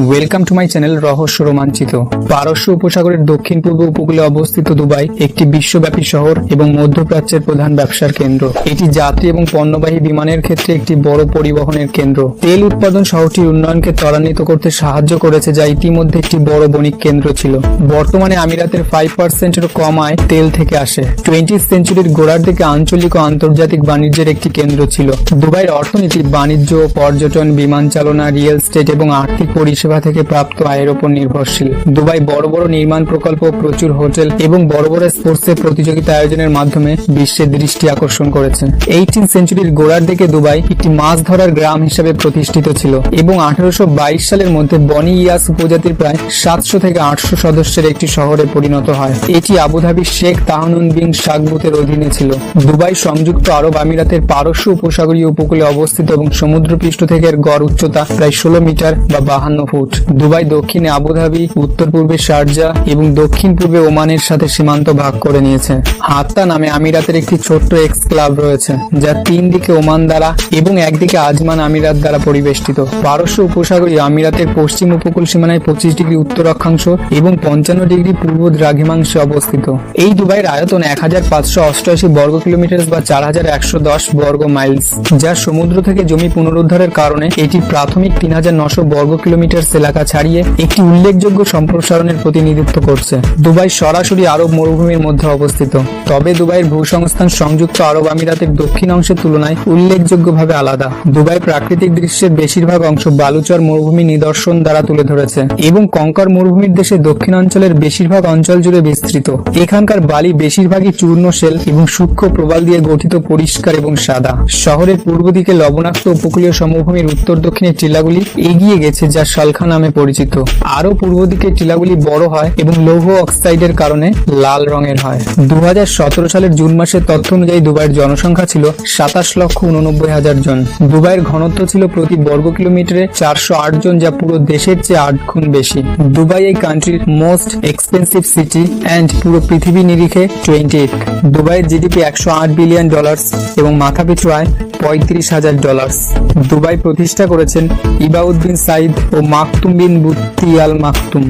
Welcome to my channel রহস্য রোমাঞ্চিত। পারস্য উপসাগরের দক্ষিণ পূর্ব উপকূলে অবস্থিত দুবাই একটি বিশ্বব্যাপী শহর এবং মধ্যপ্রাচ্যের প্রধান ব্যবসার কেন্দ্র। এটি যাত্রী এবং পণ্যবাহী বিমানের ক্ষেত্রে একটি বড় পরিবহনের কেন্দ্র। তেল উৎপাদন শহরটির উন্নয়নকে ত্বরান্বিত করতে সাহায্য করেছে, যা ইতিমধ্যে একটি বড় বণিক কেন্দ্র ছিল। বর্তমানে আমিরাতের 5%-এরও কম আয় তেল থেকে আসে। 20th সেঞ্চুরির গোড়ার দিকে আঞ্চলিক ও আন্তর্জাতিক বাণিজ্যের একটি কেন্দ্র ছিল। দুবাইয়ের অর্থনীতি বাণিজ্য, পর্যটন, বিমান চালনা, রিয়েল এস্টেট এবং আর্থিক পরিষেবা থেকে প্রাপ্ত আয়ের উপর নির্ভরশীল। দুবাই বড় বড় নির্মাণ প্রকল্প, প্রচুর হোটেল এবং বড় বড় স্পোর্টসের প্রতিযোগিতা আয়োজনের মাধ্যমে বিশ্বের দৃষ্টি আকর্ষণ করেছে। 18th সেঞ্চুরির গোড়ার দিকে দুবাই একটি মাছ ধরার গ্রাম হিসেবে প্রতিষ্ঠিত ছিল এবং 1822 সালের মধ্যে বনি ইয়াস উপজাতির প্রায় 700 থেকে 800 সদস্যের একটি শহরে পরিণত হয়। এটি আবুধাবির শেখ তাহনুন বিন শাকবুতের অধীনে ছিল। দুবাই সংযুক্ত আরব আমিরাতের পারস্য উপসাগরীয় উপকূলে অবস্থিত এবং সমুদ্রপৃষ্ঠ থেকে এর গড় উচ্চতা প্রায় 16 মিটার বা 52 ফুট। দুবাই দক্ষিণে আবুধাবি, উত্তর পূর্বে শারজা এবং দক্ষিণ পূর্বে ওমানের সাথে সীমান্ত ভাগ করে নিয়েছে। হাত্তা নামে আমিরাতের একটি ছোট্ট এক্সক্লাভ রয়েছে, যা 3 দিকে ওমান দ্বারা এবং একদিকে আজমান আমিরাত দ্বারা পরিবেষ্টিত। পারস্য উপসাগরীয় আমিরাতের পশ্চিম উপকূল সীমানায় 25 ডিগ্রি উত্তর অক্ষাংশ এবং 55 ডিগ্রি পূর্ব দ্রাঘিমাংশে অবস্থিত। এই দুবাইয়ের আয়তন 1588 বর্গ কিলোমিটার বা 4110 বর্গ মাইলস, যা সমুদ্র থেকে জমি পুনরুদ্ধারের কারণে এটি প্রাথমিক 3900 বর্গ কিলোমিটার এলাকা ছাড়িয়ে একটি উল্লেখযোগ্য সম্প্রসারণের প্রতিনিধিত্ব করছে। দুবাই সরাসরি আরব মরুভূমির মধ্যে অবস্থিত, তবে দুবাইয়ের ভূসংস্থান সংযুক্ত আরব আমিরাতের দক্ষিণ অংশের তুলনায় উল্লেখযোগ্যভাবে আলাদা। দুবাই প্রাকৃতিক দৃশ্যের বেশিরভাগ অংশ বালুচর মরুভূমি নিদর্শন দ্বারা তুলে ধরেছে এবং কঙ্কর মরুভূমির দেশে দক্ষিণাঞ্চলের বেশিরভাগ অঞ্চল জুড়ে বিস্তৃত। এখানকার বালি বেশিরভাগই চূর্ণ শেল এবং সূক্ষ্ম প্রবাল দিয়ে গঠিত, পরিষ্কার এবং সাদা। শহরের পূর্ব দিকে লবণাক্ত উপকূলীয় সমভূমির উত্তর দক্ষিণে টিলাগুলি এগিয়ে গেছে, যা শালখা নামে পরিচিত। আরো পূর্ব দিকে টিলাগুলি বড় হয় এবং লৌহ অক্সাইডের কারণে লাল রঙের হয়। 2017 সালের জুন মাসের তথ্য অনুযায়ী দুবাইয়ের জনসংখ্যা ছিল 27,89,000 জন। দুবাইয়ের ঘনত্ব ছিল প্রতি বর্গ কিলোমিটারে 408 জন, যা পুরো দেশের চেয়ে 8 গুণ বেশি। দুবাই এই কান্ট্রির মোস্ট এক্সপেন্সিভ সিটি অ্যান্ড পুরো পৃথিবী নিরিখে 28th। দুবাইয়ের জিডিপি $108 বিলিয়ন এবং মাথাপিছু আয় $35,000। দুবাই প্রতিষ্ঠা করেছেন ইবাউদ বিন সাইদ ও মাকতুম বিন বুত্তি আল মাকতুম।